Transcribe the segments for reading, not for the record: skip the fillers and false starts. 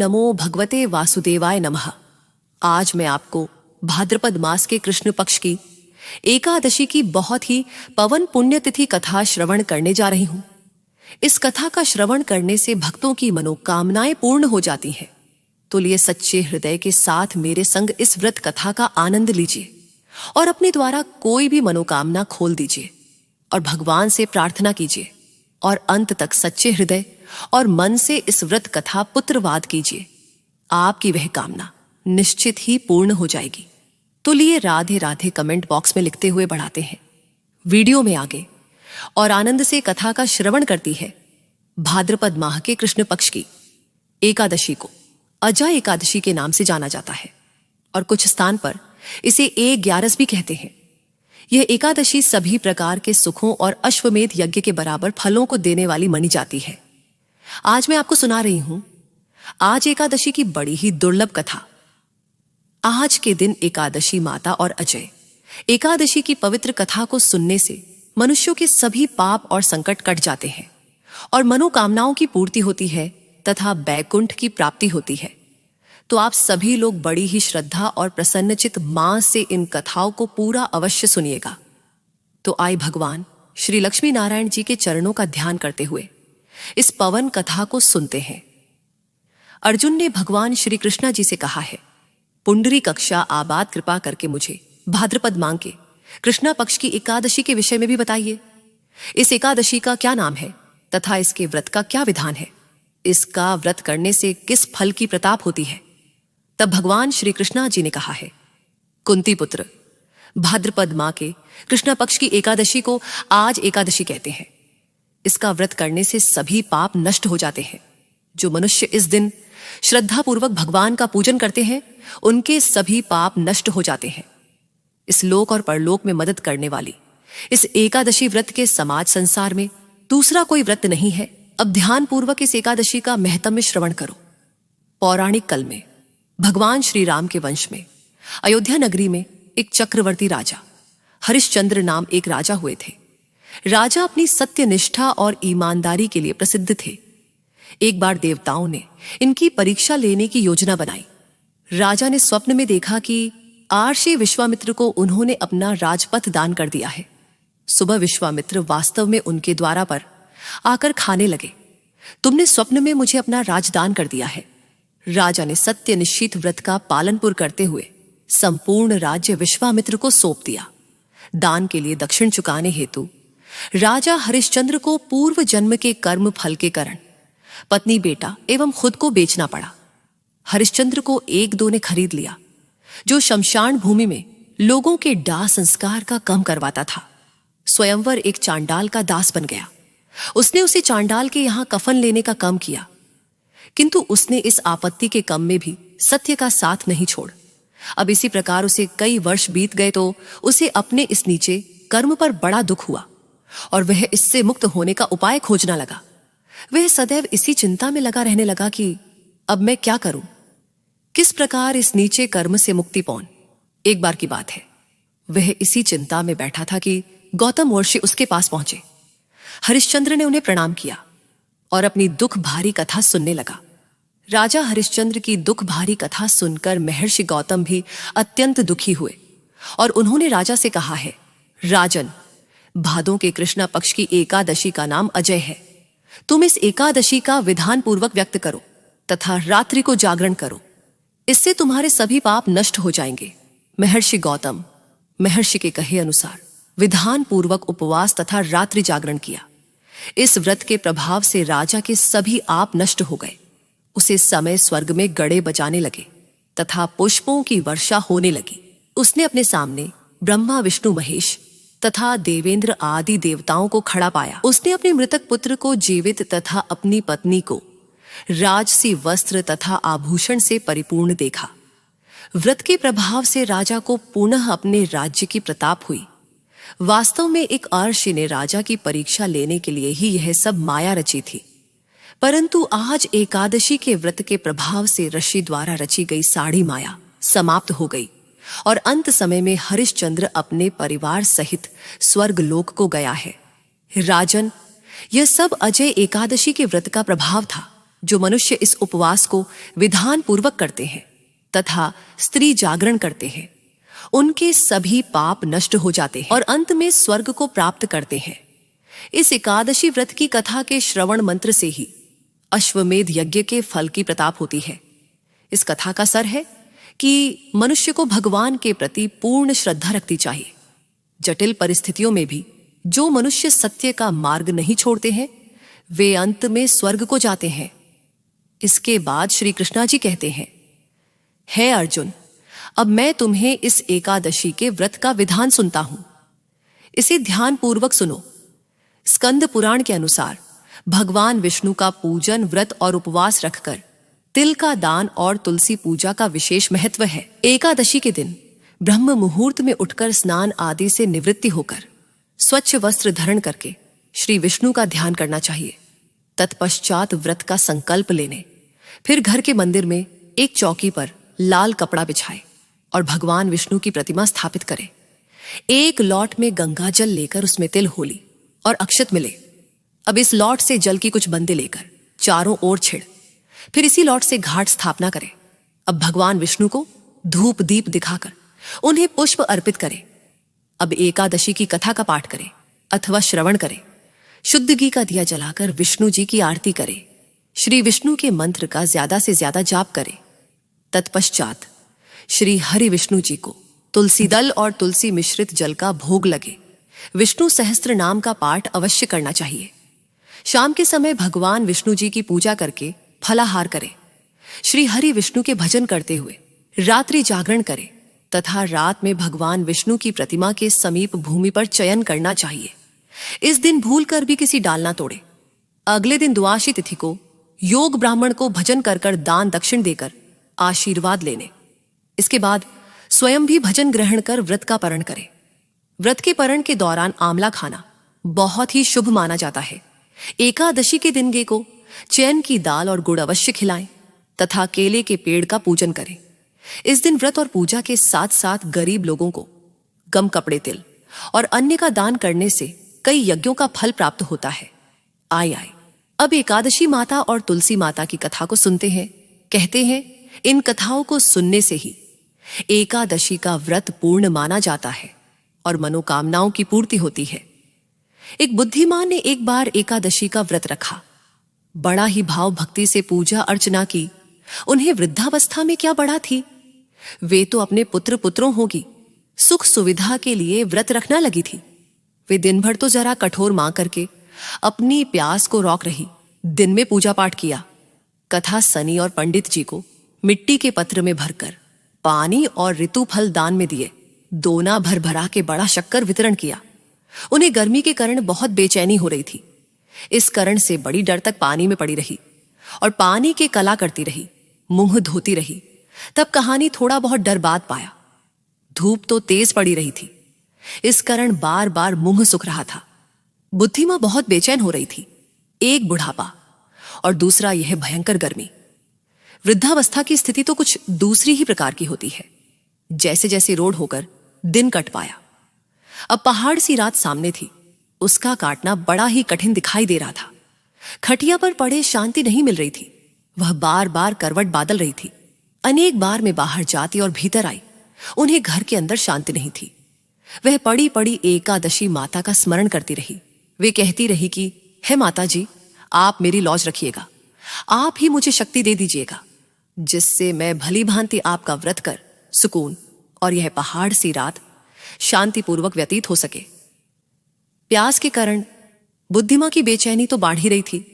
नमो भगवते वासुदेवाय नमः। आज मैं आपको भाद्रपद मास के कृष्ण पक्ष की एकादशी की बहुत ही पवन पुण्यतिथि कथा श्रवण करने जा रही हूं। इस कथा का श्रवण करने से भक्तों की मनोकामनाएं पूर्ण हो जाती हैं। तो लिए सच्चे हृदय के साथ मेरे संग इस व्रत कथा का आनंद लीजिए और अपने द्वारा कोई भी मनोकामना खोल दीजिए और भगवान से प्रार्थना कीजिए और अंत तक सच्चे हृदय और मन से इस व्रत कथा पुत्रवाद कीजिए। आपकी वह कामना निश्चित ही पूर्ण हो जाएगी। तो लिए राधे राधे कमेंट बॉक्स में लिखते हुए बढ़ाते हैं वीडियो में आगे और आनंद से कथा का श्रवण करती है। भाद्रपद माह के कृष्ण पक्ष की एकादशी को अजय एकादशी के नाम से जाना जाता है और कुछ स्थान पर इसे 11 भी कहते हैं। यह एकादशी सभी प्रकार के सुखों और अश्वमेध यज्ञ के बराबर फलों को देने वाली मानी जाती है। आज मैं आपको सुना रही हूं आज एकादशी की बड़ी ही दुर्लभ कथा। आज के दिन एकादशी माता और अजय एकादशी की पवित्र कथा को सुनने से मनुष्यों के सभी पाप और संकट कट जाते हैं और मनोकामनाओं की पूर्ति होती है तथा बैकुंठ की प्राप्ति होती है। तो आप सभी लोग बड़ी ही श्रद्धा और प्रसन्नचित मां से इन कथाओं को पूरा अवश्य सुनिएगा। तो आए भगवान श्री लक्ष्मी नारायण जी के चरणों का ध्यान करते हुए इस पवन कथा को सुनते हैं। अर्जुन ने भगवान श्री कृष्णा जी से कहा है, पुंडरी कक्षा आबाद कृपा करके मुझे भाद्रपद माह के कृष्णा पक्ष की एकादशी के विषय में भी बताइए। इस एकादशी का क्या नाम है तथा इसके व्रत का क्या विधान है? इसका व्रत करने से किस फल की प्रताप होती है? तब भगवान श्री कृष्णा जी ने कहा है, कुंती पुत्र, भाद्रपद माह के कृष्णा पक्ष की एकादशी को आज एकादशी कहते हैं। इसका व्रत करने से सभी पाप नष्ट हो जाते हैं। जो मनुष्य इस दिन श्रद्धापूर्वक भगवान का पूजन करते हैं उनके सभी पाप नष्ट हो जाते हैं। इस लोक और परलोक में मदद करने वाली इस एकादशी व्रत के समाज संसार में दूसरा कोई व्रत नहीं है। अब ध्यान पूर्वक इस एकादशी का महत्म्य श्रवण करो। पौराणिक काल में भगवान श्री राम के वंश में अयोध्या नगरी में एक चक्रवर्ती राजा हरिश्चंद्र नाम एक राजा हुए थे। राजा अपनी सत्यनिष्ठा और ईमानदारी के लिए प्रसिद्ध थे। एक बार देवताओं ने इनकी परीक्षा लेने की योजना बनाई। राजा ने स्वप्न में देखा कि आर्षि विश्वामित्र को उन्होंने अपना राजपथ दान कर दिया है। सुबह विश्वामित्र वास्तव में उनके द्वारा पर आकर खाने लगे। तुमने स्वप्न में मुझे अपना राजदान कर दिया है। राजा ने सत्य निश्चित व्रत का पालनपुर करते हुए संपूर्ण राज्य विश्वामित्र को सौंप दिया। दान के लिए दक्षिण चुकाने हेतु राजा हरिश्चंद्र को पूर्व जन्म के कर्म फल के कारण पत्नी बेटा एवं खुद को बेचना पड़ा। हरिश्चंद्र को एक दो ने खरीद लिया जो शमशान भूमि में लोगों के दाह संस्कार का कम करवाता था। स्वयंवर एक चांडाल का दास बन गया। उसने उसे चांडाल के यहां कफन लेने का काम किया, किंतु उसने इस आपत्ति के कम में भी सत्य का साथ नहीं छोड़। अब इसी प्रकार उसे कई वर्ष बीत गए तो उसे अपने इस नीचे कर्म पर बड़ा दुख हुआ और वह इससे मुक्त होने का उपाय खोजना लगा। वह सदैव इसी चिंता में लगा रहने लगा कि अब मैं क्या करूं, किस प्रकार इस नीचे कर्म से मुक्ति पाऊं। एक बार की बात है, वह इसी चिंता में बैठा था कि गौतम ऋषि उसके पास पहुंचे। हरिश्चंद्र ने उन्हें प्रणाम किया और अपनी दुख भारी कथा सुनने लगा। राजा हरिश्चंद्र की दुख भारी कथा सुनकर महर्षि गौतम भी अत्यंत दुखी हुए और उन्होंने राजा से कहा है, राजन, भादों के कृष्णा पक्ष की एकादशी का नाम अजय है। तुम इस एकादशी का विधान पूर्वक व्यक्त करो तथा रात्रि को जागरण करो। इससे तुम्हारे सभी पाप नष्ट हो जाएंगे। महर्षि गौतम महर्षि के कहे अनुसार विधान पूर्वक उपवास तथा रात्रि जागरण किया। इस व्रत के प्रभाव से राजा के सभी आप नष्ट हो गए। उसे समय स्वर्ग में गड़े बजाने लगे तथा पुष्पों की वर्षा होने लगी। उसने अपने सामने ब्रह्मा विष्णु महेश तथा देवेंद्र आदि देवताओं को खड़ा पाया। उसने अपने मृतक पुत्र को जीवित तथा अपनी पत्नी को राजसी वस्त्र तथा आभूषण से परिपूर्ण देखा। व्रत के प्रभाव से राजा को पुनः अपने राज्य की प्रताप हुई। वास्तव में एक अर्षि ने राजा की परीक्षा लेने के लिए ही यह सब माया रची थी, परंतु आज एकादशी के व्रत के प्रभाव से ऋषि द्वारा रची गई साड़ी माया समाप्त हो गई और अंत समय में हरिश्चंद्र अपने परिवार सहित स्वर्ग लोक को गया है। राजन, यह सब अजय एकादशी के व्रत का प्रभाव था। जो मनुष्य इस उपवास को विधान पूर्वक करते हैं तथा स्त्री जागरण करते हैं, उनके सभी पाप नष्ट हो जाते हैं और अंत में स्वर्ग को प्राप्त करते हैं। इस एकादशी व्रत की कथा के श्रवण मंत्र से ही अश्वमेध यज्ञ के फल की प्रताप होती है। इस कथा का सर है कि मनुष्य को भगवान के प्रति पूर्ण श्रद्धा रखनी चाहिए। जटिल परिस्थितियों में भी जो मनुष्य सत्य का मार्ग नहीं छोड़ते हैं, वे अंत में स्वर्ग को जाते हैं। इसके बाद श्री कृष्णा जी कहते हैं, हे अर्जुन, अब मैं तुम्हें इस एकादशी के व्रत का विधान सुनता हूं। इसे ध्यान पूर्वक सुनो। स्कंद पुराण के अनुसार भगवान विष्णु का पूजन, व्रत और उपवास रखकर तिल का दान और तुलसी पूजा का विशेष महत्व है। एकादशी के दिन ब्रह्म मुहूर्त में उठकर स्नान आदि से निवृत्ति होकर स्वच्छ वस्त्र धारण करके श्री विष्णु का ध्यान करना चाहिए। तत्पश्चात व्रत का संकल्प लेने, फिर घर के मंदिर में एक चौकी पर लाल कपड़ा बिछाए और भगवान विष्णु की प्रतिमा स्थापित करें। एक लौट में गंगा जल लेकर उसमें तिल, होली और अक्षत मिले। अब इस लौट से जल की कुछ बंदे लेकर चारों ओर छिड़, फिर इसी लौट से घाट स्थापना करें। अब भगवान विष्णु को धूप दीप दिखाकर उन्हें पुष्प अर्पित करें। अब एकादशी की कथा का पाठ करें अथवा श्रवण करें। शुद्ध घी का दिया जलाकर विष्णु जी की आरती करें। श्री विष्णु के मंत्र का ज्यादा से ज्यादा जाप करें। तत्पश्चात श्री हरि विष्णु जी को तुलसी दल और तुलसी मिश्रित जल का भोग लगे। विष्णु सहस्त्र नाम का पाठ अवश्य करना चाहिए। शाम के समय भगवान विष्णु जी की पूजा करके फलाहार करें। श्री हरि विष्णु के भजन करते हुए रात्रि जागरण करें तथा रात में भगवान विष्णु की प्रतिमा के समीप भूमि पर चयन करना चाहिए। इस दिन भूलकर भी किसी डाल ना तोड़े। अगले दिन द्वादशी तिथि को योग ब्राह्मण को भजन कर कर दान दक्षिण देकर आशीर्वाद लेने। इसके बाद स्वयं भी भजन ग्रहण कर व्रत का पारण करें। व्रत के पारण के दौरान आंवला खाना बहुत ही शुभ माना जाता है। एकादशी के दिन गे को चैन की दाल और गुड़ अवश्य खिलाएं तथा केले के पेड़ का पूजन करें। इस दिन व्रत और पूजा के साथ साथ गरीब लोगों को गम, कपड़े, तिल और अन्य का दान करने से कई यज्ञों का फल प्राप्त होता है। आइए अब एकादशी माता और तुलसी माता की कथा को सुनते हैं। कहते हैं, इन कथाओं को सुनने से ही एकादशी का व्रत पूर्ण माना जाता है और मनोकामनाओं की पूर्ति होती है। एक बुद्धिमान ने एक बार एकादशी का व्रत रखा। बड़ा ही भाव भक्ति से पूजा अर्चना की। उन्हें वृद्धावस्था में क्या बढ़ा थी, वे तो अपने पुत्रों होगी सुख सुविधा के लिए व्रत रखना लगी थी। वे दिन भर तो जरा कठोर मां करके अपनी प्यास को रोक रही, दिन में पूजा पाठ किया। कथा सनी और पंडित जी को मिट्टी के पत्र में भरकर पानी और ऋतु फल दान में दिए। दोना भर भरा के बड़ा शक्कर वितरण किया। उन्हें गर्मी के कारण बहुत बेचैनी हो रही थी। इस कारण से बड़ी डर तक पानी में पड़ी रही और पानी के कला करती रही, मुंह धोती रही। तब कहानी थोड़ा बहुत डर बाद पाया। धूप तो तेज पड़ी रही थी, इस कारण बार बार मुंह सूख रहा था। बुद्धिमा बहुत बेचैन हो रही थी। एक बुढ़ापा और दूसरा यह भयंकर गर्मी। वृद्धावस्था की स्थिति तो कुछ दूसरी ही प्रकार की होती है। जैसे जैसे रोड होकर दिन कट पाया। अब पहाड़ सी रात सामने थी, उसका काटना बड़ा ही कठिन दिखाई दे रहा था। खटिया पर पड़े शांति नहीं मिल रही थी। वह बार बार करवट बादल रही थी। अनेक बार में बाहर जाती और भीतर आई, उन्हें घर के अंदर शांति नहीं थी। वह पड़ी पड़ी एकादशी माता का स्मरण करती रही। वे कहती रही कि हे माता जी, आप मेरी लौज रखिएगा, आप ही मुझे शक्ति दे दीजिएगा, जिससे मैं भली भांति आपका व्रत कर सुकून और यह पहाड़ सी रात शांतिपूर्वक व्यतीत हो सके। प्यास के कारण बुद्धिमा की बेचैनी तो बढ़ ही रही थी।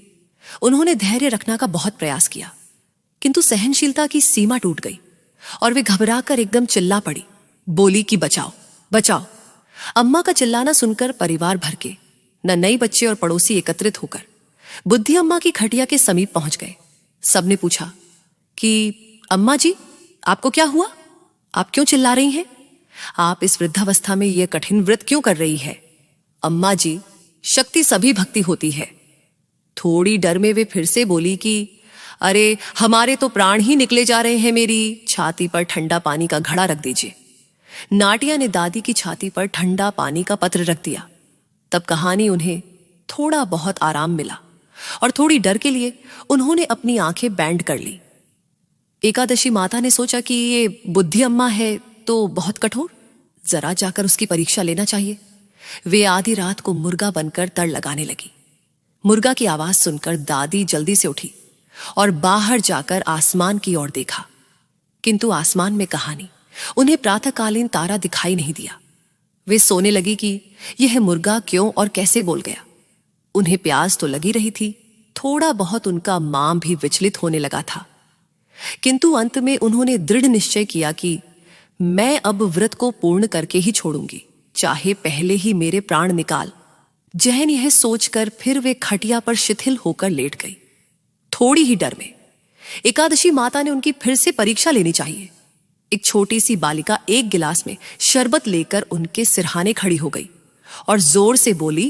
उन्होंने धैर्य रखने का बहुत प्रयास किया, किंतु सहनशीलता की सीमा टूट गई और वे घबराकर एकदम चिल्ला पड़ी। बोली कि बचाओ बचाओ। अम्मा का चिल्लाना सुनकर परिवार भर के नई बच्चे और पड़ोसी एकत्रित होकर बुद्धि अम्मा की खटिया के समीप पहुंच गए। सबने पूछा कि अम्मा जी, आपको क्या हुआ? आप क्यों चिल्ला रही हैं? आप इस वृद्धावस्था में यह कठिन व्रत क्यों कर रही है? अम्मा जी, शक्ति सभी भक्ति होती है। थोड़ी डर में वे फिर से बोली कि अरे, हमारे तो प्राण ही निकले जा रहे हैं। मेरी छाती पर ठंडा पानी का घड़ा रख दीजिए। नाटिया ने दादी की छाती पर ठंडा पानी का पत्र रख दिया। तब कहानी उन्हें थोड़ा बहुत आराम मिला और थोड़ी डर के लिए उन्होंने अपनी आंखें बैंड कर ली। एकादशी माता ने सोचा कि ये बुद्धि अम्मा है तो बहुत कठोर, जरा जाकर उसकी परीक्षा लेना चाहिए। वे आधी रात को मुर्गा बनकर तड़ लगाने लगी। मुर्गा की आवाज सुनकर दादी जल्दी से उठी और बाहर जाकर आसमान की ओर देखा, किंतु आसमान में कहां नहीं, उन्हें प्रातःकालीन तारा दिखाई नहीं दिया। वे सोने लगी कि यह मुर्गा क्यों और कैसे बोल गया। उन्हें प्यास तो लगी रही थी, थोड़ा बहुत उनका मां भी विचलित होने लगा था, किंतु अंत में उन्होंने दृढ़ निश्चय किया कि मैं अब व्रत को पूर्ण करके ही छोड़ूंगी, चाहे पहले ही मेरे प्राण निकाल। जहन यह सोचकर फिर वे खटिया पर शिथिल होकर लेट गई। थोड़ी ही डर में एकादशी माता ने उनकी फिर से परीक्षा लेनी चाहिए। एक छोटी सी बालिका एक गिलास में शरबत लेकर उनके सिरहाने खड़ी हो गई और जोर से बोली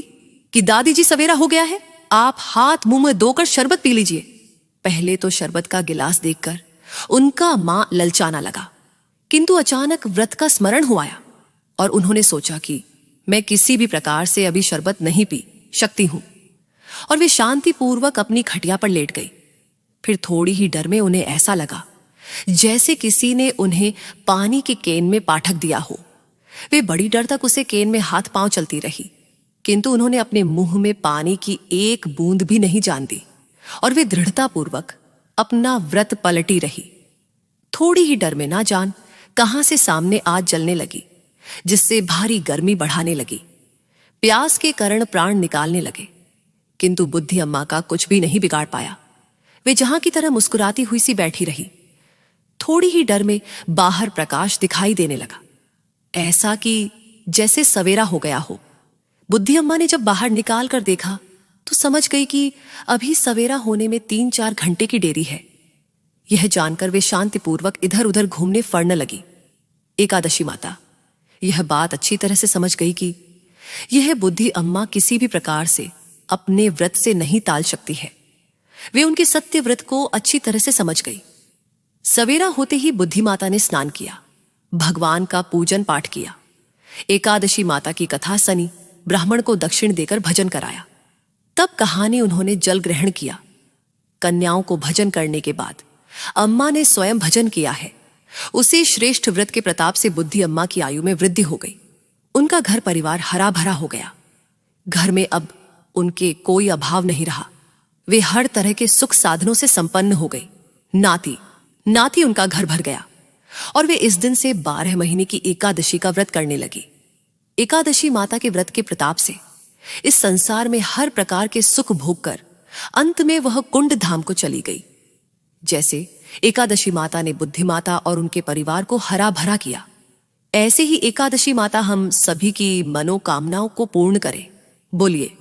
कि दादी जी, सवेरा हो गया है, आप हाथ मुंह में धोकर शरबत पी लीजिए। पहले तो शरबत का गिलास देखकर उनका मां ललचाना लगा, किंतु अचानक व्रत का स्मरण हो आया और उन्होंने सोचा कि मैं किसी भी प्रकार से अभी शरबत नहीं पी सकती हूं, और वे शांतिपूर्वक अपनी खटिया पर लेट गई। फिर थोड़ी ही डर में उन्हें ऐसा लगा जैसे किसी ने उन्हें पानी के केन में पाठक दिया हो। वे बड़ी डर तक उसे केन में हाथ पांव चलती रही, किंतु उन्होंने अपने मुंह में पानी की एक बूंद भी नहीं जान दी और वे दृढ़तापूर्वक अपना व्रत पलटी रही। थोड़ी ही डर में ना जान कहां से सामने आग जलने लगी, जिससे भारी गर्मी बढ़ाने लगी। प्यास के कारण प्राण निकालने लगे, किंतु बुद्धि अम्मा का कुछ भी नहीं बिगाड़ पाया। वे जहां की तरह मुस्कुराती हुई सी बैठी रही। थोड़ी ही डर में बाहर प्रकाश दिखाई देने लगा, ऐसा कि जैसे सवेरा हो गया हो। बुद्धि अम्मा ने जब बाहर निकाल कर देखा तो समझ गई कि अभी सवेरा होने में 3-4 घंटे की देरी है। यह जानकर वे शांतिपूर्वक इधर उधर घूमने फरने लगी। एकादशी माता यह बात अच्छी तरह से समझ गई कि यह बुद्धि अम्मा किसी भी प्रकार से अपने व्रत से नहीं टाल सकती है। वे उनके सत्य व्रत को अच्छी तरह से समझ गई। सवेरा होते ही बुद्धि माता ने स्नान किया, भगवान का पूजन पाठ किया, एकादशी माता की कथा सुनी, ब्राह्मण को दक्षिण देकर भजन कराया। तब कहानी उन्होंने जल ग्रहण किया। कन्याओं को भजन करने के बाद अम्मा ने स्वयं भजन किया है। उसी श्रेष्ठ व्रत के प्रताप से बुद्धि अम्मा की आयु में वृद्धि हो गई। उनका घर परिवार हरा भरा हो गया। घर में अब उनके कोई अभाव नहीं रहा। वे हर तरह के सुख साधनों से संपन्न हो गई। नाती उनका घर भर गया और वे इस दिन से 12 महीने की एकादशी का व्रत करने लगी। एकादशी माता के व्रत के प्रताप से इस संसार में हर प्रकार के सुख भोग कर अंत में वह कुंड धाम को चली गई। जैसे एकादशी माता ने बुद्धि माता और उनके परिवार को हरा भरा किया, ऐसे ही एकादशी माता हम सभी की मनोकामनाओं को पूर्ण करे। बोलिए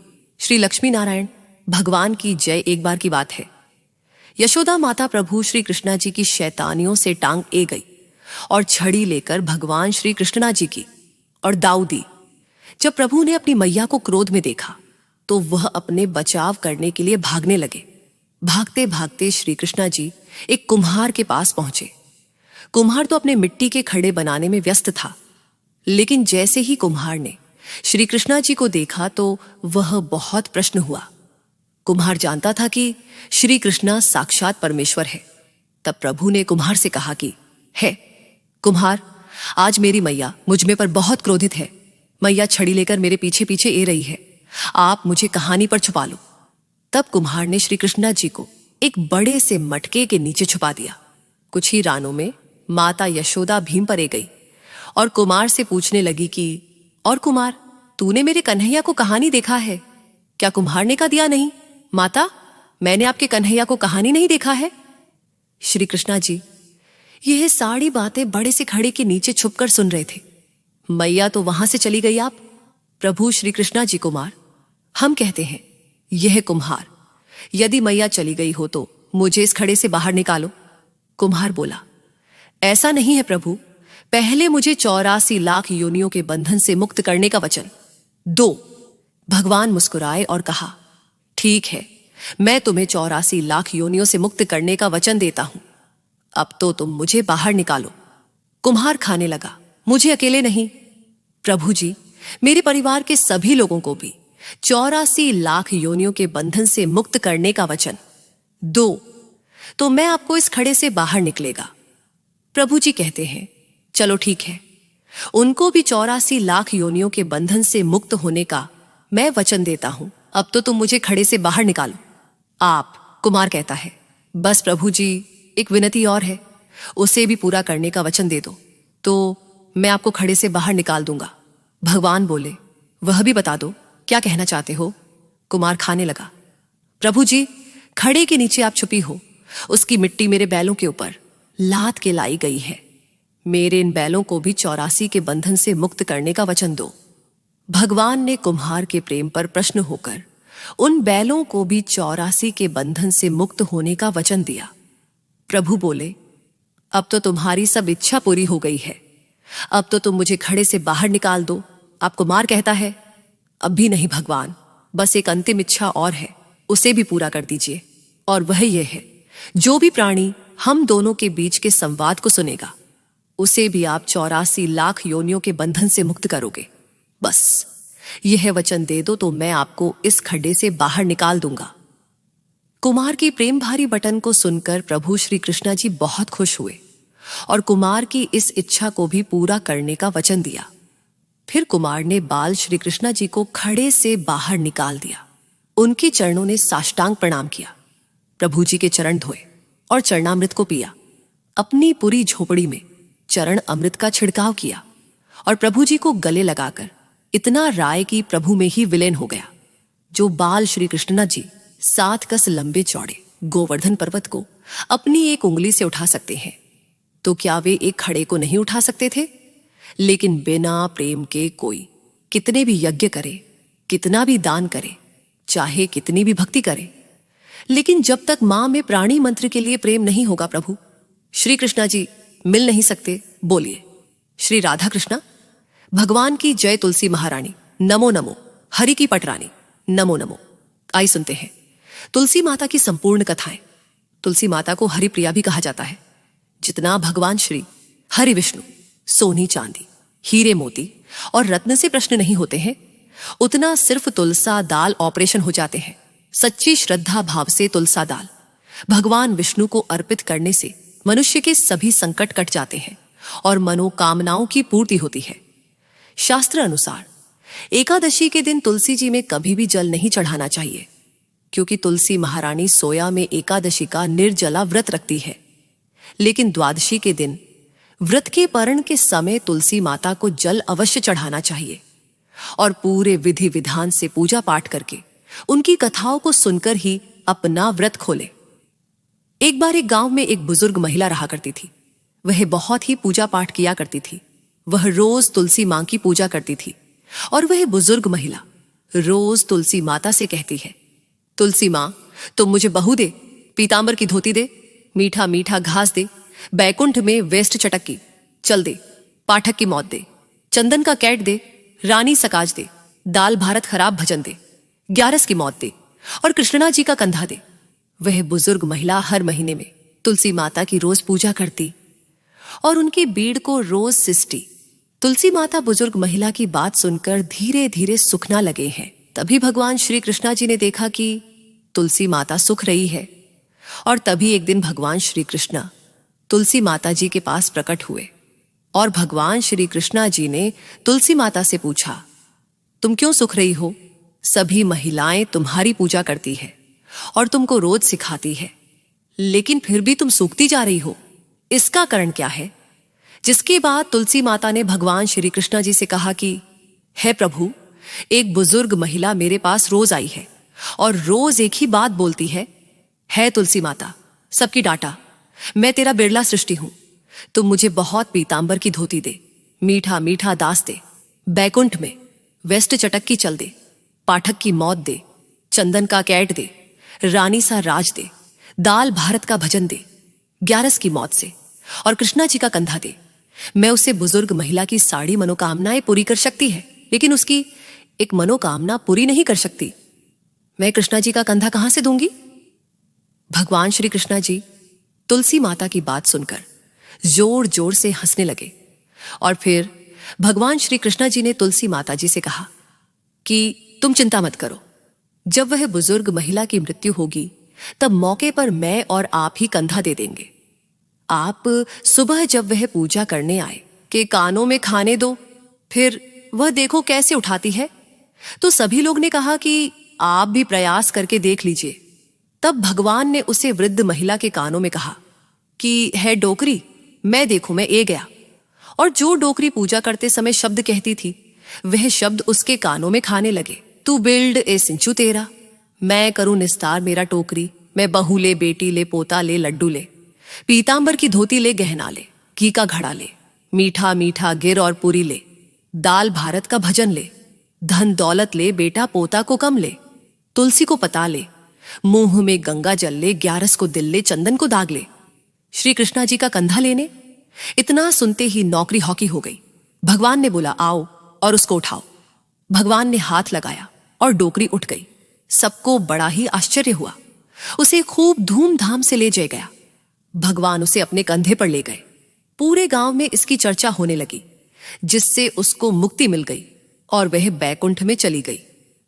श्री लक्ष्मी नारायण भगवान की जय। एक बार की बात है, यशोदा माता प्रभु श्री कृष्णा जी की शैतानियों से टांग ए गई और छड़ी लेकर भगवान श्री कृष्णा जी की और दाऊ दी। जब प्रभु ने अपनी मैया को क्रोध में देखा तो वह अपने बचाव करने के लिए भागने लगे। भागते भागते श्री कृष्णा जी एक कुम्हार के पास पहुंचे। कुम्हार तो अपने मिट्टी के खड़े बनाने में व्यस्त था, लेकिन जैसे ही कुम्हार ने श्री कृष्णा जी को देखा तो वह बहुत प्रसन्न हुआ। कुम्हार जानता था कि श्री कृष्णा साक्षात परमेश्वर है। तब प्रभु ने कुम्हार से कहा कि है कुम्हार, आज मेरी मैया मुझ में पर बहुत क्रोधित है। मैया छड़ी लेकर मेरे पीछे पीछे ए रही है, आप मुझे कहानी पर छुपा लो। तब कुम्हार ने श्री कृष्णा जी को एक बड़े से मटके के नीचे छुपा दिया। कुछ ही रानों में माता यशोदा भीम पर ए गई और कुमार से पूछने लगी कि और कुमार, तूने मेरे कन्हैया को कहानी देखा है? क्या कुम्हार ने कहा दिया नहीं? माता, मैंने आपके कन्हैया को कहानी नहीं देखा है। श्री कृष्णा जी यह सारी बातें बड़े से खड़े के नीचे छुपकर सुन रहे थे। मैया तो वहां से चली गई आप। प्रभु श्री कृष्णा जी कुमार, हम कहते हैं यह कुम्हार, यदि मैया चली गई हो तो मुझे इस खड़े से बाहर निकालो। कुम्हार बोला, ऐसा नहीं है प्रभु, पहले मुझे 84 लाख योनियों के बंधन से मुक्त करने का वचन दो। भगवान मुस्कुराए और कहा, ठीक है, मैं तुम्हें 84 लाख योनियों से मुक्त करने का वचन देता हूं। अब तो तुम मुझे बाहर निकालो। कुम्हार खाने लगा, मुझे अकेले नहीं प्रभु जी, मेरे परिवार के सभी लोगों को भी 84 लाख योनियों के बंधन से मुक्त करने का वचन। 2, तो मैं आपको इस खड़े से बाहर निकलेगा। प्रभु जी कहते हैं, चलो ठीक है, उनको भी 84 लाख योनियों के बंधन से मुक्त होने का मैं वचन देता हूं। अब तो तुम मुझे खड़े से बाहर निकालो। आप, कुमार कहता है, बस प्रभु जी, एक विनती और है, उसे भी पूरा करने का वचन दे दो तो मैं आपको खड़े से बाहर निकाल दूंगा। भगवान बोले, वह भी बता दो, क्या कहना चाहते हो? कुमार खाने लगा। प्रभु जी, खड़े के नीचे आप छुपी हो, उसकी मिट्टी मेरे बैलों के ऊपर लाद के लाई गई है। मेरे इन बैलों को भी 84 के बंधन से मुक्त करने का वचन दो। भगवान ने कुम्हार के प्रेम पर प्रश्न होकर उन बैलों को भी 84 के बंधन से मुक्त होने का वचन दिया। प्रभु बोले, अब तो तुम्हारी सब इच्छा पूरी हो गई है, अब तो तुम मुझे खड़े से बाहर निकाल दो। आप कुमार कहता है, अब भी नहीं भगवान, बस एक अंतिम इच्छा और है, उसे भी पूरा कर दीजिए। और वह यह है, जो भी प्राणी हम दोनों के बीच के संवाद को सुनेगा, उसे भी आप 84 लाख योनियों के बंधन से मुक्त करोगे। बस यह वचन दे दो तो मैं आपको इस खड्डे से बाहर निकाल दूंगा। कुमार की प्रेम भारी बटन को सुनकर प्रभु श्री कृष्णा जी बहुत खुश हुए और कुमार की इस इच्छा को भी पूरा करने का वचन दिया। फिर कुमार ने बाल श्री कृष्णा जी को खड़े से बाहर निकाल दिया। उनके चरणों ने साष्टांग प्रणाम किया, प्रभु जी के चरण धोए और चरणामृत को पिया। अपनी पूरी झोपड़ी में चरण अमृत का छिड़काव किया और प्रभु जी को गले लगाकर इतना राय कि प्रभु में ही विलीन हो गया। जो बाल श्री कृष्णा जी 7 गज लंबे चौड़े गोवर्धन पर्वत को अपनी एक उंगली से उठा सकते हैं, तो क्या वे एक खड़े को नहीं उठा सकते थे? लेकिन बिना प्रेम के कोई कितने भी यज्ञ करे, कितना भी दान करे, चाहे कितनी भी भक्ति करे, लेकिन जब तक मां में प्राणी मंत्र के लिए प्रेम नहीं होगा, प्रभु श्री कृष्णा जी मिल नहीं सकते। बोलिए, श्री राधा कृष्णा, भगवान की जय। तुलसी महारानी, नमो नमो। हरि की पटरानी, नमो नमो। आई सुनते हैं तुलसी माता की संपूर्ण कथाएं। तुलसी माता को हरिप्रिया भी कहा जाता है। जितना भगवान श्री हरि विष्णु सोनी चांदी हीरे मोती और रत्न से प्रश्न नहीं होते हैं, उतना सिर्फ तुलसा दाल ऑपरेशन हो जाते हैं। सच्ची श्रद्धा भाव से तुलसा दाल भगवान विष्णु को अर्पित करने से मनुष्य के सभी संकट कट जाते हैं और मनोकामनाओं की पूर्ति होती है। शास्त्र अनुसार एकादशी के दिन तुलसी जी में कभी भी जल नहीं चढ़ाना चाहिए, क्योंकि तुलसी महारानी सोया में एकादशी का निर्जला व्रत रखती है। लेकिन द्वादशी के दिन व्रत के पारण के समय तुलसी माता को जल अवश्य चढ़ाना चाहिए और पूरे विधि विधान से पूजा पाठ करके उनकी कथाओं को सुनकर ही अपना व्रत खोले। एक बार एक गांव में एक बुजुर्ग महिला रहा करती थी। वह बहुत ही पूजा पाठ किया करती थी। वह रोज तुलसी मां की पूजा करती थी और वह बुजुर्ग महिला रोज तुलसी माता से कहती है, तुलसी मां, तुम मुझे बहू दे, पीतांबर की धोती दे, मीठा मीठा घास दे, बैकुंठ में वेस्ट चटक की चल दे, पाठक की मौत दे, चंदन का कैट दे, रानी सकाज दे, दाल भारत खराब भजन दे, ग्यारस की मौत दे और कृष्णा जी का कंधा दे। वह बुजुर्ग महिला हर महीने में तुलसी माता की रोज पूजा करती और उनकी बीड़ को रोज सिसटी। तुलसी माता बुजुर्ग महिला की बात सुनकर धीरे धीरे सुखना लगे हैं। तभी भगवान श्री कृष्णा जी ने देखा कि तुलसी माता सुख रही है और तभी एक दिन भगवान श्री कृष्णा तुलसी माता जी के पास प्रकट हुए और भगवान श्री कृष्णा जी ने तुलसी माता से पूछा, तुम क्यों सुख रही हो? सभी महिलाएं तुम्हारी पूजा करती है और तुमको रोज सिखाती है, लेकिन फिर भी तुम सूखती जा रही हो, इसका कारण क्या है? जिसके बाद तुलसी माता ने भगवान श्री कृष्णा जी से कहा कि हे प्रभु, एक बुजुर्ग महिला मेरे पास रोज आई है और रोज एक ही बात बोलती है तुलसी माता, सबकी डांटा, मैं तेरा बिरला सृष्टि हूं, तुम मुझे बहुत पीतांबर की धोती दे, मीठा मीठा दास दे, बैकुंठ में वेस्ट चटक की चल दे, पाठक की मौत दे, चंदन का कैट दे, रानी सा राज दे, दाल भारत का भजन दे, ग्यारस की मौत से और कृष्णा जी का कंधा दे। मैं उसे बुजुर्ग महिला की सारी मनोकामनाएं पूरी कर सकती है, लेकिन उसकी एक मनोकामना पूरी नहीं कर सकती। मैं कृष्णा जी का कंधा कहां से दूंगी? भगवान श्री कृष्णा जी तुलसी माता की बात सुनकर जोर जोर से हंसने लगे और फिर भगवान श्री कृष्णा जी ने तुलसी माता जी से कहा कि तुम चिंता मत करो, जब वह बुजुर्ग महिला की मृत्यु होगी तब मौके पर मैं और आप ही कंधा दे देंगे। आप सुबह जब वह पूजा करने आए कि कानों में खाने दो, फिर वह देखो कैसे उठाती है, तो सभी लोग ने कहा कि आप भी प्रयास करके देख लीजिए। तब भगवान ने उसे वृद्ध महिला के कानों में कहा कि है डोकरी, मैं देखूं, मैं ए गया। और जो डोकरी पूजा करते समय शब्द कहती थी, वह शब्द उसके कानों में खाने लगे। तू बिल्ड ए सिंचू तेरा, मैं करूं निस्तार मेरा टोकरी, मैं बहू ले, बेटी ले, पोता ले, लड्डू ले, पीतांबर की धोती ले, गहना ले, घी का घड़ा ले, मीठा मीठा गिर और पूरी ले, दाल भारत का भजन ले, धन दौलत ले, बेटा पोता को कम ले, तुलसी को पता ले, मुंह में गंगा जल ले, ग्यारस को दिल ले, चंदन को दाग ले, श्री कृष्णा जी का कंधा लेने। इतना सुनते ही नौकरी हॉकी हो गई। भगवान ने बोला आओ और उसको उठाओ। भगवान ने हाथ लगाया और डोकरी उठ गई। सबको बड़ा ही आश्चर्य हुआ। उसे खूब धूमधाम से ले जाया गया। भगवान उसे अपने कंधे पर ले गए। पूरे गांव में इसकी चर्चा होने लगी, जिससे उसको मुक्ति मिल गई और वह बैकुंठ में चली गई।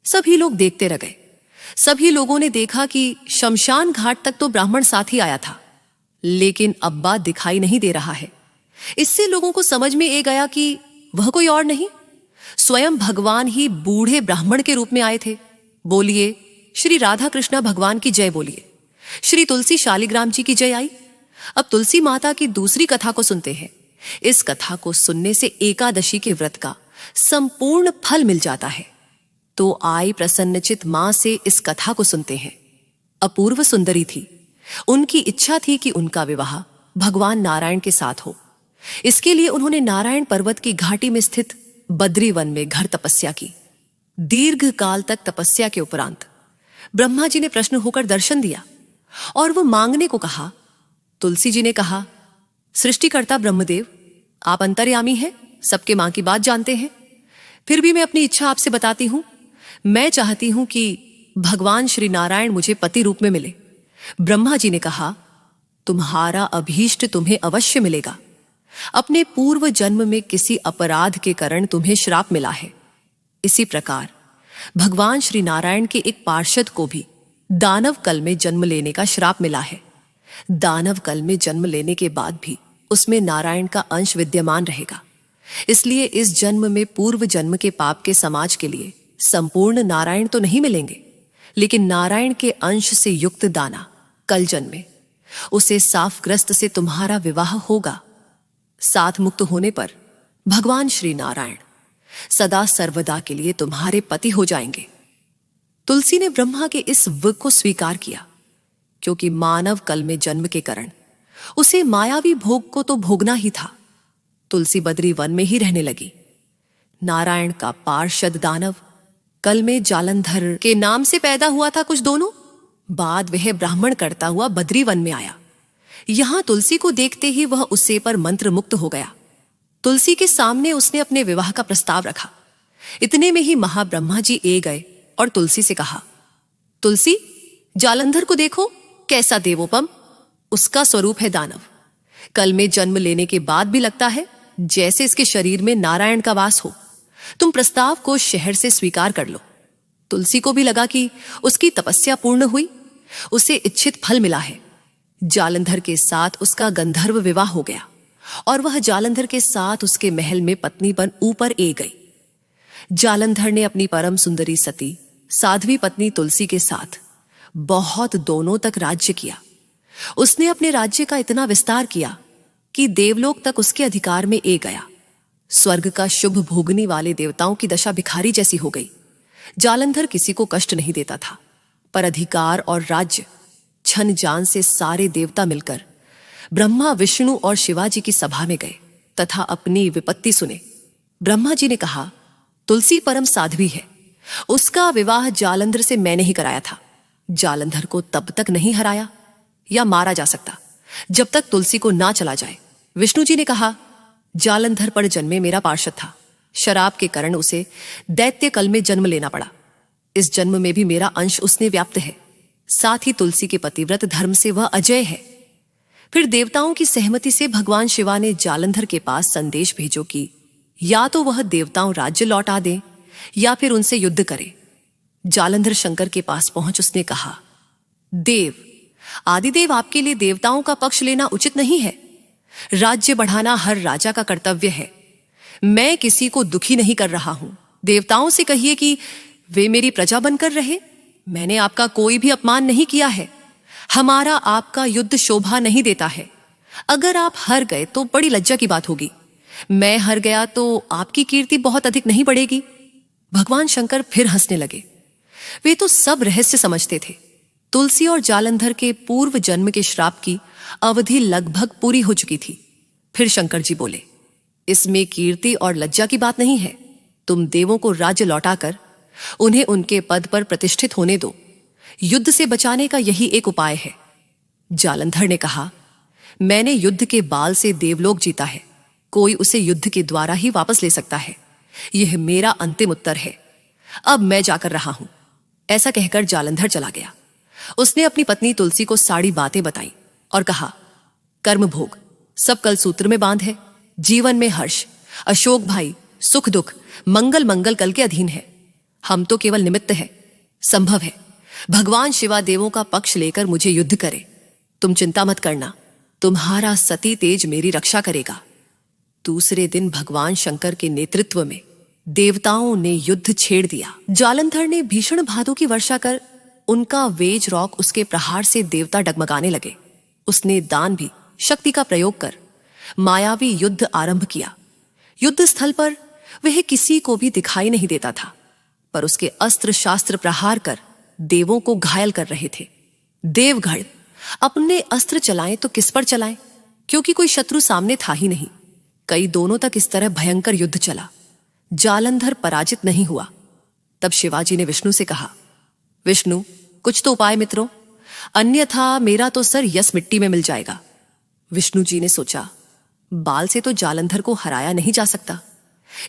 सभी लोग देखते रह गए। सभी लोगों ने देखा कि शमशान घाट तक तो ब्राह्मण साथी आया था, लेकिन अब्बा दिखाई नहीं दे रहा है। इससे लोगों को समझ में ए गया कि वह कोई और नहीं, स्वयं भगवान ही बूढ़े ब्राह्मण के रूप में आए थे। बोलिए श्री राधा कृष्णा भगवान की जय बोलिए। श्री तुलसी शालिग्राम जी की जय आई। अब तुलसी माता की दूसरी कथा को सुनते हैं। इस कथा को सुनने से एकादशी के व्रत का संपूर्ण फल मिल जाता है। तो आई प्रसन्नचित मां से इस कथा को सुनते हैं। अपूर्व सुंदरी थी। उनकी इच्छा थी कि उनका विवाह भगवान नारायण के साथ हो। इसके लिए उन्होंने नारायण पर्वत की घाटी में स्थित बद्री वन में घर तपस्या की। दीर्घ काल तक तपस्या के उपरांत ब्रह्मा जी ने प्रश्न होकर दर्शन दिया और वो मांगने को कहा। तुलसी जी ने कहा, सृष्टिकर्ता ब्रह्मदेव, आप अंतर्यामी हैं, सबके मां की बात जानते हैं, फिर भी मैं अपनी इच्छा आपसे बताती हूं। मैं चाहती हूं कि भगवान श्री नारायण मुझे पति रूप में मिले। ब्रह्मा जी ने कहा, तुम्हारा अभीष्ट तुम्हें अवश्य मिलेगा। अपने पूर्व जन्म में किसी अपराध के कारण तुम्हें श्राप मिला है। इसी प्रकार भगवान श्री नारायण के एक पार्षद को भी दानव कल में जन्म लेने का श्राप मिला है। दानव कल में जन्म लेने के बाद भी उसमें नारायण का अंश विद्यमान रहेगा। इसलिए इस जन्म में पूर्व जन्म के पाप के समाज के लिए संपूर्ण नारायण तो नहीं मिलेंगे, लेकिन नारायण के अंश से युक्त दाना कल जन्मे, उसे साफ ग्रस्त से तुम्हारा विवाह होगा। साथ मुक्त होने पर भगवान श्री नारायण सदा सर्वदा के लिए तुम्हारे पति हो जाएंगे। तुलसी ने ब्रह्मा के इस वर को स्वीकार किया, क्योंकि मानव कल में जन्म के कारण उसे मायावी भोग को तो भोगना ही था। तुलसी बद्री वन में ही रहने लगी। नारायण का पार्षद दानव कल में जालंधर के नाम से पैदा हुआ था कुछ दोनों। बाद वह ब्राह्मण करता हुआ बद्री वन में आया। यहां तुलसी को देखते ही वह उससे पर मंत्र मुक्त हो गया। तुलसी के सामने उसने अपने विवाह का प्रस्ताव रखा। इतने में ही महाब्रह्मा जी ए गए और तुलसी से कहा, तुलसी, जालंधर को देखो, कैसा देवोपम। उसका स्वरूप है दानव। कल में जन्म लेने के बाद भी लगता है जैसे इसके शरीर में नारायण का वास हो। तुम प्रस्ताव को शहर से स्वीकार कर लो। तुलसी को भी लगा कि उसकी तपस्या पूर्ण हुई, उसे इच्छित फल मिला है। जालंधर के साथ उसका गंधर्व विवाह हो गया और वह जालंधर के साथ उसके महल में पत्नी बन ऊपर ए गई। जालंधर ने अपनी परम सुंदरी सती साध्वी पत्नी तुलसी के साथ बहुत दोनों तक राज्य किया। उसने अपने राज्य का इतना विस्तार किया कि देवलोक तक उसके अधिकार में ए गया। स्वर्ग का शुभ भोगने वाले देवताओं की दशा भिखारी जैसी हो गई। जालंधर किसी को कष्ट नहीं देता था, पर अधिकार और राज्य छन जान से सारे देवता मिलकर ब्रह्मा, विष्णु और शिवाजी की सभा में गए तथा अपनी विपत्ति सुने। ब्रह्मा जी ने कहा, तुलसी परम साध्वी है, उसका विवाह जालंधर से मैंने ही कराया था। जालंधर को तब तक नहीं हराया या मारा जा सकता जब तक तुलसी को ना चला जाए। विष्णु जी ने कहा, जालंधर पर जन्मे मेरा पार्षद था। शराब के कारण उसे दैत्य कल में जन्म लेना पड़ा। इस जन्म में भी मेरा अंश उसने व्याप्त है। साथ ही तुलसी के पतिव्रत धर्म से वह अजय है। फिर देवताओं की सहमति से भगवान शिवा ने जालंधर के पास संदेश भेजो कि या तो वह देवताओं राज्य लौटा दें या फिर उनसे युद्ध करे। जालंधर शंकर के पास पहुंच उसने कहा, देव, आदिदेव, आपके लिए देवताओं का पक्ष लेना उचित नहीं है। राज्य बढ़ाना हर राजा का कर्तव्य है। मैं किसी को दुखी नहीं कर रहा हूं। देवताओं से कहिए कि वे मेरी प्रजा बनकर रहे। मैंने आपका कोई भी अपमान नहीं किया है। हमारा आपका युद्ध शोभा नहीं देता है। अगर आप हार गए तो बड़ी लज्जा की बात होगी। मैं हार गया तो आपकी कीर्ति बहुत अधिक नहीं बढ़ेगी। भगवान शंकर फिर हंसने लगे। वे तो सब रहस्य समझते थे। तुलसी और जालंधर के पूर्व जन्म के श्राप की अवधि लगभग पूरी हो चुकी थी। फिर शंकर जी बोले, इसमें कीर्ति और लज्जा की बात नहीं है। तुम देवों को राज्य लौटाकर उन्हें उनके पद पर प्रतिष्ठित होने दो। युद्ध से बचाने का यही एक उपाय है। जालंधर ने कहा, मैंने युद्ध के बाल से देवलोक जीता है। कोई उसे युद्ध के द्वारा ही वापस ले सकता है। यह मेरा अंतिम उत्तर है। अब मैं जाकर रहा हूं। ऐसा कहकर जालंधर चला गया। उसने अपनी पत्नी तुलसी को सारी बातें बताई और कहा, कर्म भोग सब कल सूत्र में बांध है। जीवन में हर्ष, अशोक भाई, सुख दुख, मंगल मंगल कल के अधीन है। हम तो केवल निमित्त है। संभव है भगवान शिवा देवों का पक्ष लेकर मुझे युद्ध करे। तुम चिंता मत करना, तुम्हारा सती तेज मेरी रक्षा करेगा। दूसरे दिन भगवान शंकर के नेतृत्व में देवताओं ने युद्ध छेड़ दिया। जालंधर ने भीषण भादों की वर्षा कर उनका वेज रॉक उसके प्रहार से देवता डगमगाने लगे। उसने दान भी शक्ति का प्रयोग कर मायावी युद्ध आरंभ किया। युद्ध स्थल पर वह किसी को भी दिखाई नहीं देता था, पर उसके अस्त्र शास्त्र प्रहार कर देवों को घायल कर रहे थे। देवगढ़ अपने अस्त्र चलाएं तो किस पर चलाएं, क्योंकि कोई शत्रु सामने था ही नहीं। कई दोनों तक इस तरह भयंकर युद्ध चला। जालंधर पराजित नहीं हुआ। तब शिवाजी ने विष्णु से कहा, विष्णु, कुछ तो उपाय मित्रों, अन्यथा मेरा तो सर यस मिट्टी में मिल जाएगा। विष्णु जी ने सोचा, बाल से तो जालंधर को हराया नहीं जा सकता,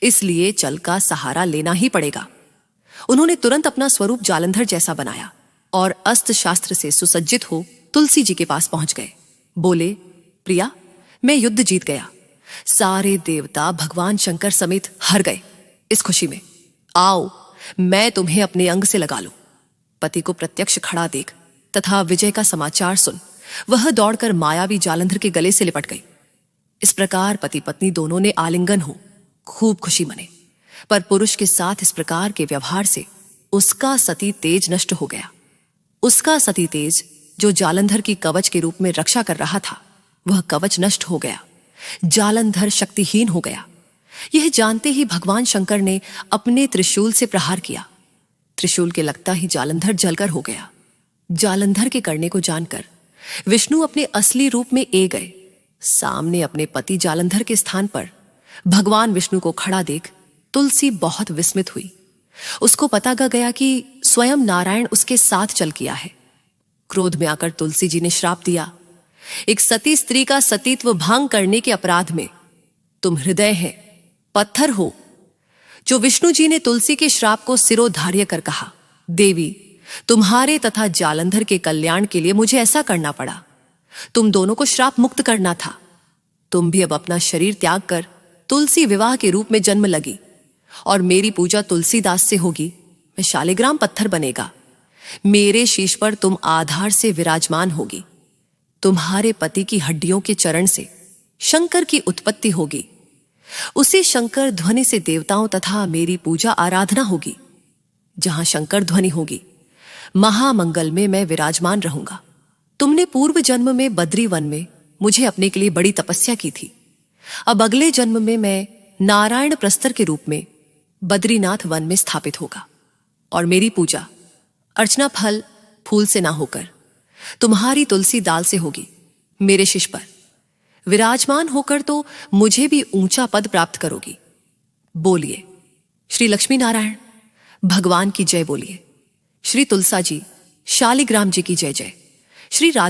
इसलिए चल का सहारा लेना ही पड़ेगा। उन्होंने तुरंत अपना स्वरूप जालंधर जैसा बनाया और अस्त्र शास्त्र से सुसज्जित हो तुलसी जी के पास पहुंच गए। बोले, प्रिया, मैं युद्ध जीत गया। सारे देवता भगवान शंकर समेत हार गए। इस खुशी में आओ, मैं तुम्हें अपने अंग से लगा लूं। पति को प्रत्यक्ष खड़ा देख तथा विजय का समाचार सुन वह दौड़कर मायावी जालंधर के गले से लिपट गई। इस प्रकार पति पत्नी दोनों ने आलिंगन हो खूब खुशी मने। पर पुरुष के साथ इस प्रकार के व्यवहार से उसका सती तेज नष्ट हो गया। उसका सती तेज जो जालंधर की कवच के रूप में रक्षा कर रहा था, वह कवच नष्ट हो गया। जालंधर शक्तिहीन हो गया। यह जानते ही भगवान शंकर ने अपने त्रिशूल से प्रहार किया। त्रिशूल के लगता ही जालंधर जलकर हो गया। जालंधर के करने को जानकर विष्णु अपने असली रूप में ए गए। सामने अपने पति जालंधर के स्थान पर भगवान विष्णु को खड़ा देख तुलसी बहुत विस्मित हुई। उसको पता गया कि स्वयं नारायण उसके साथ चल किया है। क्रोध में आकर तुलसी जी ने श्राप दिया, एक सती स्त्री का सतीत्व भंग करने के अपराध में तुम हृदय है, पत्थर हो। जो विष्णु जी ने तुलसी के श्राप को सिरोधार्य कर कहा, देवी, तुम्हारे तथा जालंधर के कल्याण के लिए मुझे ऐसा करना पड़ा। तुम दोनों को श्राप मुक्त करना था। तुम भी अब अपना शरीर त्याग कर तुलसी विवाह के रूप में जन्म लगी और मेरी पूजा तुलसीदास से होगी। मैं शालिग्राम पत्थर बनेगा। मेरे शीश पर तुम आधार से विराजमान होगी। तुम्हारे पति की हड्डियों के चरण से शंकर की उत्पत्ति होगी। उसे शंकर ध्वनि से देवताओं तथा मेरी पूजा आराधना होगी। जहां शंकर ध्वनि होगी, महामंगल में मैं विराजमान रहूंगा। तुमने पूर्व जन्म में बद्री वन में मुझे अपने के लिए बड़ी तपस्या की थी। अब अगले जन्म में मैं नारायण प्रस्तर के रूप में बद्रीनाथ वन में स्थापित होगा और मेरी पूजा अर्चना फल फूल से ना होकर तुम्हारी तुलसी दाल से होगी। मेरे शीश पर विराजमान होकर तो मुझे भी ऊंचा पद प्राप्त करोगी। बोलिए श्री लक्ष्मी नारायण भगवान की जय बोलिए। श्री तुलसा जी, शालिग्राम जी की जय जय। श्री राधा